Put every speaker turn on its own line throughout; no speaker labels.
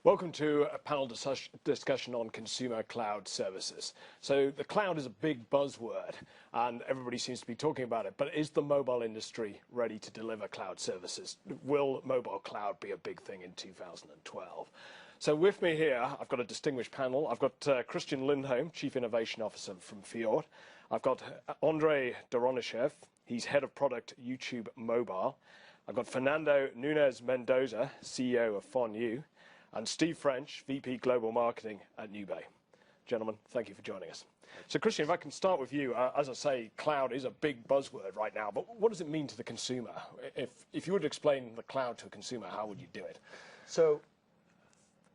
Welcome to a panel discussion on consumer cloud services. So the cloud is a big buzzword and everybody seems to be talking about it, but is the mobile industry ready to deliver cloud services? Will mobile cloud be a big thing in 2012? So with me here, I've got a distinguished panel. I've got Christian Lindholm, Chief Innovation Officer from Fjord. I've got Andrei Doronishev, he's Head of Product YouTube Mobile. I've got Fernando Nunez Mendoza, CEO of FonU. And Steve French, VP Global Marketing at NewBay. Gentlemen, thank you for joining us. So Christian, if I can start with you, as I say, cloud is a big buzzword right now, but what does it mean to the consumer? If you were to explain the cloud to a consumer, how would you do it?
So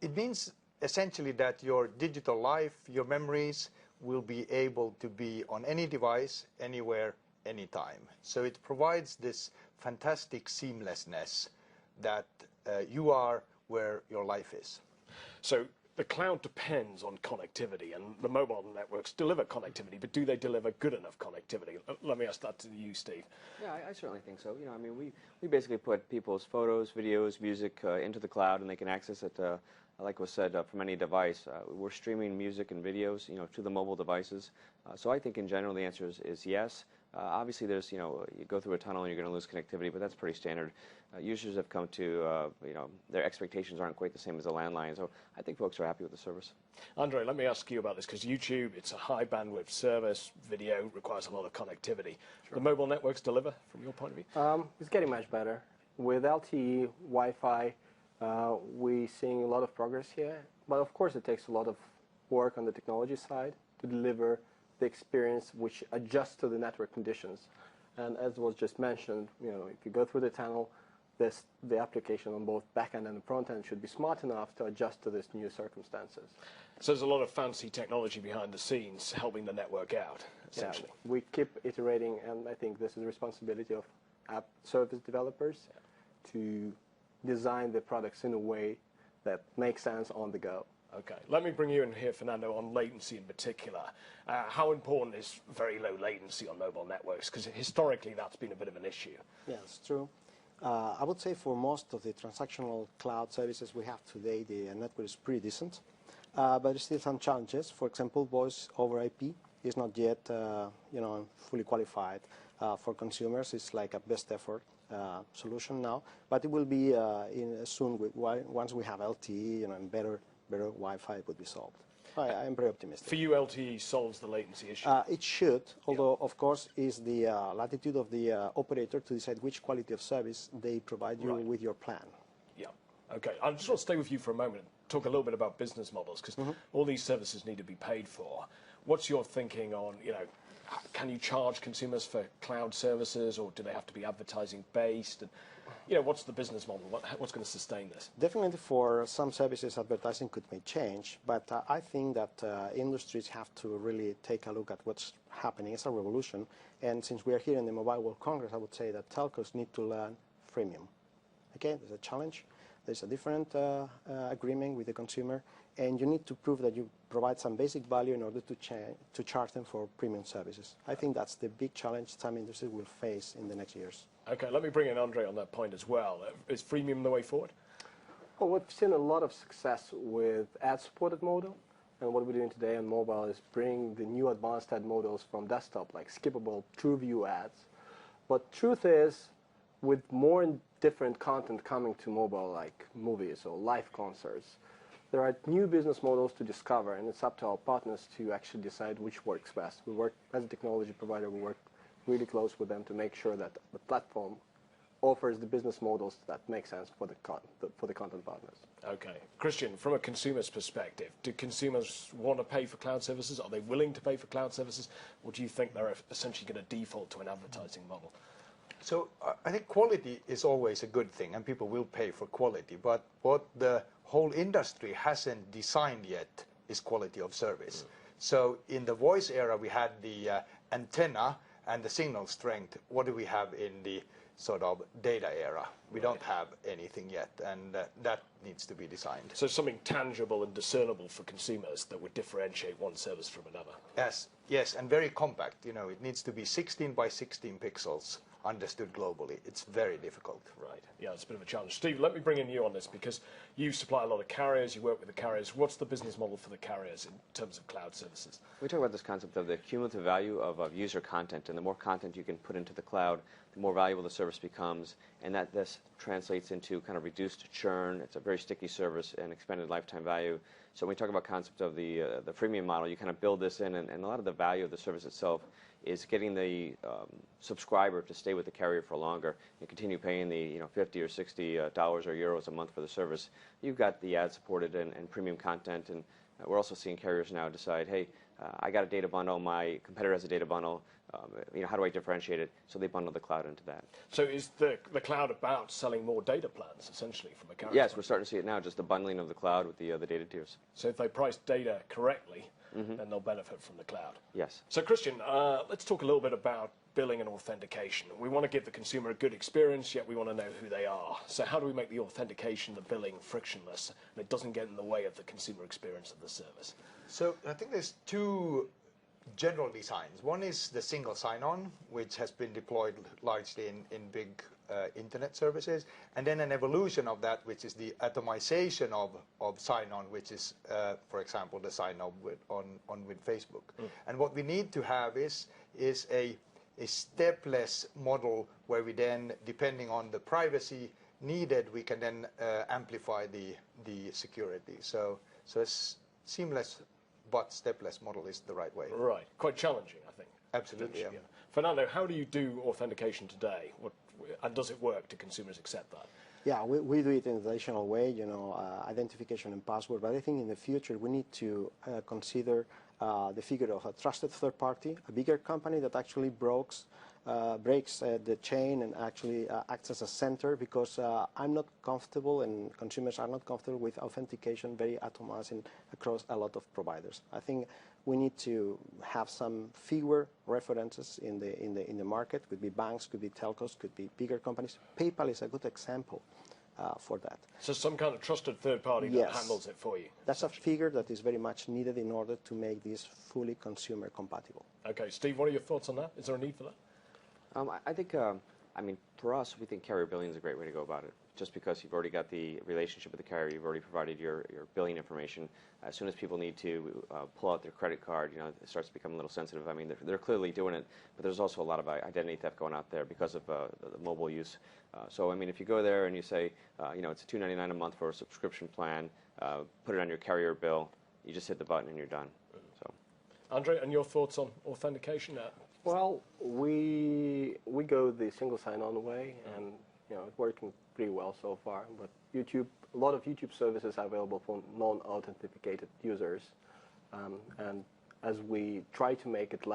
it means essentially that your digital life, your memories will be able to be on any device, anywhere, anytime. So it provides this fantastic seamlessness that you are where your life is.
So the cloud depends on connectivity, and the mobile networks deliver connectivity, but do they deliver good enough connectivity? Let me ask that to you, Steve.
Yeah, I certainly think so. You know, I mean, we basically put people's photos, videos, music into the cloud, and they can access it, like was said, from any device. We're streaming music and videos, you know, to the mobile devices. So I think in general the answer is yes. Obviously, there's, you know, you go through a tunnel and you're going to lose connectivity, but that's pretty standard. Users have come to, you know, their expectations aren't quite the same as a landline, so I think folks are happy with the service.
Andre, let me ask you about this, because YouTube, it's a high bandwidth service. Video requires a lot of connectivity. Sure. The mobile networks deliver, from your point of view?
It's getting much better. With LTE, Wi-Fi, we're seeing a lot of progress here, but of course it takes a lot of work on the technology side to deliver the experience which adjusts to the network conditions. And as was just mentioned, you know, if you go through the tunnel, the application on both back-end and the front-end should be smart enough to adjust to these new circumstances.
So there's a lot of fancy technology behind the scenes helping the network out, essentially.
Yeah, we keep iterating, and I think this is the responsibility of app service developers to design the products in a way that makes sense on the go.
Okay, let me bring you in here, Fernando, on latency in particular. How important is very low latency on mobile networks? Because historically that's been a bit of an issue.
Yeah, it's true. I would say for most of the transactional cloud services we have today, the network is pretty decent, but there's still some challenges. For example, voice over IP is not yet, you know, fully qualified for consumers. It's like a best effort solution now, but it will be soon once we have LTE, you know, and better Wi-Fi would be solved. I am very optimistic.
For you, LTE solves the latency issue?
It should, although, of course, is the latitude of the operator to decide which quality of service they provide you with your plan.
Yeah. Okay. I just want to stay with you for a moment and talk a little bit about business models, because all these services need to be paid for. What's your thinking on, you know, can you charge consumers for cloud services, or do they have to be advertising based? And, you know, what's the business model? What's going to sustain this?
Definitely for some services, advertising could may change, but I think that industries have to really take a look at what's happening. It's a revolution, and since we are here in the Mobile World Congress, I would say that telcos need to learn freemium. Okay, there's a challenge. There's a different agreement with the consumer, and you need to prove that you provide some basic value in order to charge them for premium services. I think that's the big challenge some industries will face in the next years.
Okay, let me bring in Andre on that point as well. Is freemium the way forward?
Well, we've seen a lot of success with ad-supported model, and what we're doing today on mobile is bring the new advanced ad models from desktop, like skippable TrueView ads. But truth is, with more and different content coming to mobile, like movies or live concerts, there are new business models to discover, and it's up to our partners to actually decide which works best. We work, as a technology provider, we work really close with them to make sure that the platform offers the business models that make sense for the content partners.
Okay. Christian, from a consumer's perspective, do consumers want to pay for cloud services? Are they willing to pay for cloud services? Or do you think they're essentially going to default to an advertising model?
So I think quality is always a good thing, and people will pay for quality. But what the whole industry hasn't designed yet is quality of service. So in the voice era, we had the antenna and the signal strength. What do we have in the sort of data era? We don't have anything yet, and that needs to be designed.
So something tangible and discernible for consumers that would differentiate one service from another.
Yes, and very compact. You know, it needs to be 16 by 16 pixels understood globally. It's very difficult.
Right. Yeah, it's a bit of a challenge. Steve, let me bring in you on this because you supply a lot of carriers, you work with the carriers. What's the business model for the carriers in terms of cloud services?
We talk about this concept of the cumulative value of user content, and the more content you can put into the cloud, the more valuable the service becomes, and that this translates into kind of reduced churn. It's a very sticky service and expanded lifetime value. So when we talk about concept of the freemium model, you kind of build this in, and a lot of the value of the service itself is getting the subscriber to stay with the carrier for longer and continue paying the $50 or $60 or euros a month for the service. You've got the ad-supported and premium content, and we're also seeing carriers now decide, hey, I got a data bundle, my competitor has a data bundle, how do I differentiate it? So they bundle the cloud into that.
So is the cloud about selling more data plans, essentially, from a carrier?
Yes, we're starting to see it now, just the bundling of the cloud with the data tiers.
So if they price data correctly, then they'll benefit from the cloud.
Yes.
So Christian, let's talk a little bit about billing and authentication. We want to give the consumer a good experience, yet we want to know who they are. So how do we make the authentication, the billing, frictionless, and it doesn't get in the way of the consumer experience of the service?
So I think there's two general designs. One is the single sign-on, which has been deployed largely in big internet services, and then an evolution of that, which is the atomization of sign-on, which is, for example, the sign-on with Facebook. And what we need to have is a stepless model where we then, depending on the privacy needed, we can then amplify the security. So a seamless but stepless model is the right way.
Right. Quite challenging, I think.
Absolutely, yeah.
Fernando, how do you do authentication today? And does it work? Do consumers accept that?
Yeah, we do it in a traditional way, identification and password. But I think in the future we need to consider the figure of a trusted third party, a bigger company that actually breaks the chain and actually acts as a center, because I'm not comfortable and consumers are not comfortable with authentication very atomized across a lot of providers. I think we need to have some fewer references in the market. Could be banks, could be telcos, could be bigger companies. PayPal is a good example for that.
So some kind of trusted third party that handles it for you.
That's a figure that is very much needed in order to make this fully consumer compatible.
Okay, Steve, what are your thoughts on that? Is there a need for that?
I think, for us, we think carrier billing is a great way to go about it. Just because you've already got the relationship with the carrier, you've already provided your billing information. As soon as people need to pull out their credit card, it starts to become a little sensitive. I mean, they're clearly doing it, but there's also a lot of identity theft going out there because of the mobile use. So, I mean, if you go there and you say, it's $2.99 a month for a subscription plan, put it on your carrier bill, you just hit the button and you're done. So,
Andre, and your thoughts on authentication?
Well, we go the single sign-on way, and it's working pretty well so far. But a lot of YouTube services are available for non-authenticated users, and as we try to make it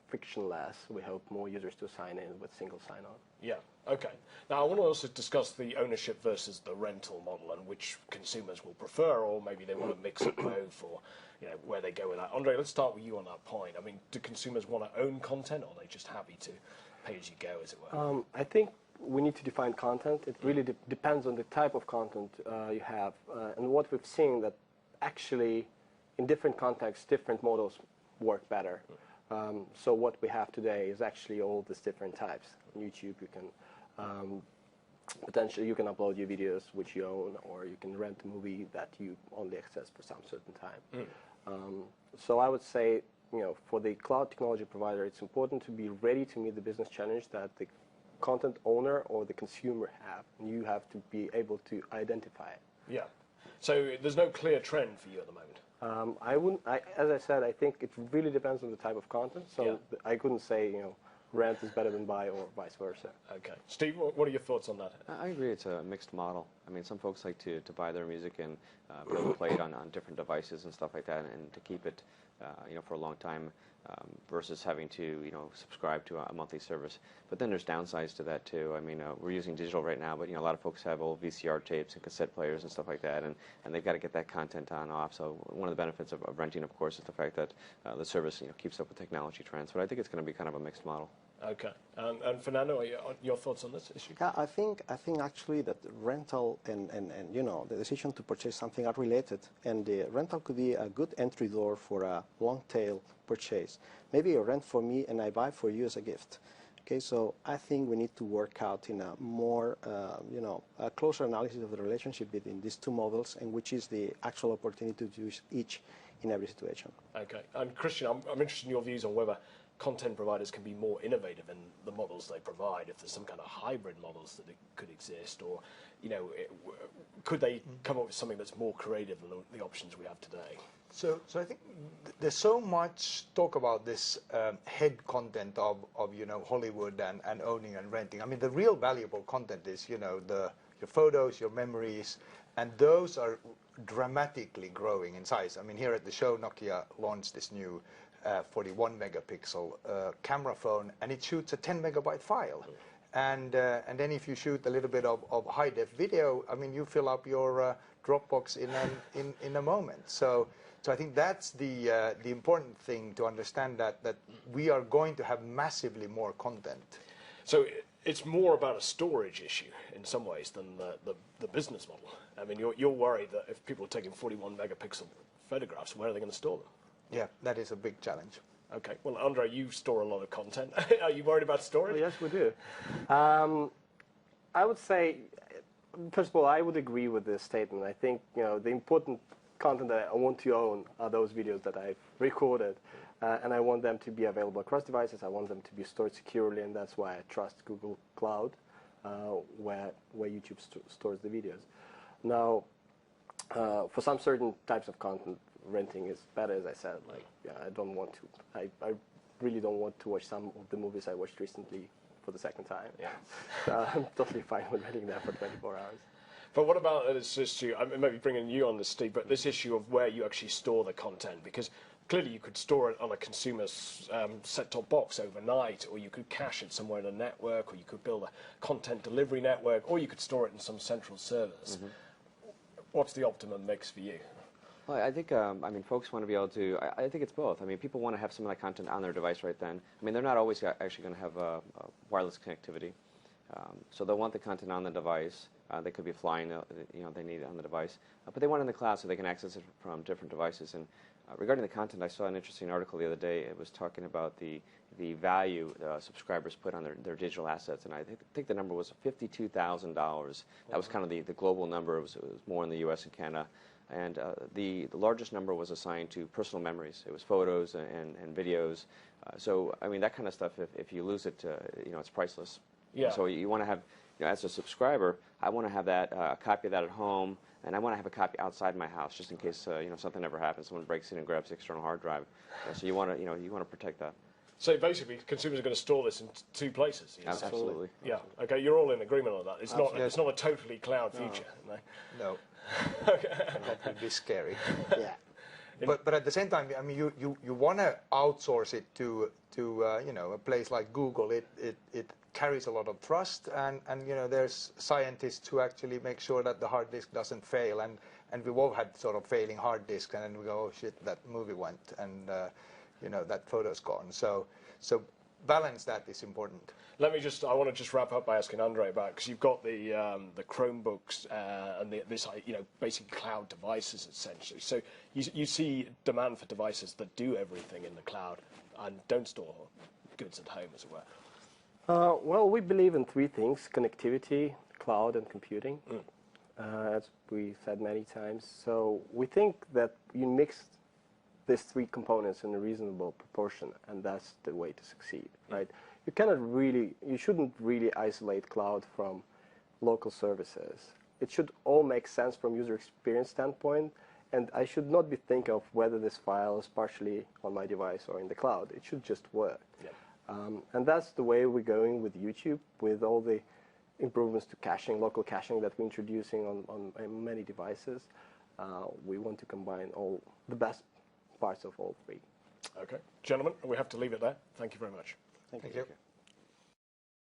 frictionless, we hope more users to sign in with single sign-on.
Yeah. Okay. Now I want to also discuss the ownership versus the rental model and which consumers will prefer, or maybe they want to mix it both, or where they go with that. Andre, let's start with you on that point. I mean, do consumers want to own content, or are they just happy to pay as you go, as it were?
I think we need to define content. It really depends on the type of content you have, and what we've seen that actually in different contexts, different models work better. So what we have today is actually all these different types. On YouTube, you can potentially you can upload your videos which you own, or you can rent a movie that you only access for some certain time. So I would say, for the cloud technology provider, it's important to be ready to meet the business challenge that the content owner or the consumer have, and you have to be able to identify it.
Yeah. So there's no clear trend for you at the moment?
As I said, I think it really depends on the type of content. So I couldn't say, rent is better than buy or vice versa.
Okay. Steve, what are your thoughts on that?
I agree it's a mixed model. I mean, some folks like to buy their music and be able to play it on different devices and stuff like that, and to keep it for a long time, versus having to subscribe to a monthly service. But then there's downsides to that too. I mean, we're using digital right now, but a lot of folks have old VCR tapes and cassette players and stuff like that, and they've got to get that content on off. So one of the benefits of renting, of course, is the fact that the service keeps up with technology trends. But I think it's going to be kind of a mixed model.
Okay. And Fernando, your thoughts on this issue?
Yeah, I think actually that rental and the decision to purchase something are related, and the rental could be a good entry door for a long tail purchase. Maybe you rent for me and I buy for you as a gift. Okay, so I think we need to work out in a more, a closer analysis of the relationship between these two models and which is the actual opportunity to use each in every situation.
Okay, and Christian, I'm interested in your views on whether content providers can be more innovative in the models they provide, if there's some kind of hybrid models that it could exist, or, could they come up with something that's more creative than the options we have today?
So I think there's so much talk about this head content of Hollywood and owning and renting. I mean, the real valuable content is your photos, your memories, and those are dramatically growing in size. I mean, here at the show, Nokia launched this new 41 megapixel camera phone, and it shoots a 10 megabyte file. And then if you shoot a little bit of high def video, I mean, you fill up your Dropbox in a moment. So I think that's the important thing to understand, that we are going to have massively more content.
So it's more about a storage issue in some ways than the business model. I mean, you're worried that if people are taking 41 megapixel photographs, where are they going to store them?
Yeah, that is a big challenge.
Okay. Well, Andre, you store a lot of content. Are you worried about storage?
Well, yes, we do. I would say, first of all, I would agree with this statement. I think the important content that I want to own are those videos that I've recorded, and I want them to be available across devices. I want them to be stored securely, and that's why I trust Google Cloud, where YouTube stores the videos. Now, for some certain types of content, renting is better, as I said. Like, I really don't want to watch some of the movies I watched recently for the second time. Yeah. I'm totally fine with renting them for 24 hours.
But what about this issue, I maybe bringing you on this, Steve, but this issue of where you actually store the content? Because clearly you could store it on a consumer's set-top box overnight, or you could cache it somewhere in a network, or you could build a content delivery network, or you could store it in some central servers. Mm-hmm. What's the optimum mix for you?
Well, I think, folks want to be able to, I think it's both. I mean, people want to have some of that content on their device right then. I mean, they're not always actually going to have wireless connectivity. So they'll want the content on the device. They could be flying, they need it on the device. But they want it in the cloud so they can access it from different devices. And regarding the content, I saw an interesting article the other day. It was talking about the value subscribers put on their digital assets. And I think the number was $52,000. That was kind of the global number. It was more in the U.S. and Canada. And the largest number was assigned to personal memories. It was photos and videos. So, I mean, that kind of stuff, if you lose it, it's priceless.
Yeah.
So you want to have, as a subscriber, I want to have that a copy of that at home, and I want to have a copy outside my house just in case something ever happens. Someone breaks in and grabs the external hard drive. So you want to protect that.
So basically, consumers are going to store this in two places.
Absolutely.
Yeah. Okay. You're all in agreement on that. It's not. It's not a totally cloud future.
No.
Okay.
That would be scary.
Yeah.
But at the same time, I mean, you want to outsource it to a place like Google. It carries a lot of trust, and there's scientists who actually make sure that the hard disk doesn't fail, and we've all had sort of failing hard disks, and then we go, oh shit, that movie went, and that photo's gone. So balance that is important.
I want to just wrap up by asking Andre about, because you've got the Chromebooks and this basic cloud devices essentially. So you see demand for devices that do everything in the cloud and don't store goods at home, as it were.
Well, we believe in three things: connectivity, cloud, and computing. As we said many times. So we think that you mix these three components in a reasonable proportion, and that's the way to succeed, right? You shouldn't really isolate cloud from local services. It should all make sense from user experience standpoint, and I should not be thinking of whether this file is partially on my device or in the cloud. It should just work. Yeah. And that's the way we're going with YouTube, with all the improvements to caching, local caching that we're introducing on many devices. We want to combine all the best parts of all three.
Okay. Gentlemen, we have to leave it there. Thank you very much.
Thank you.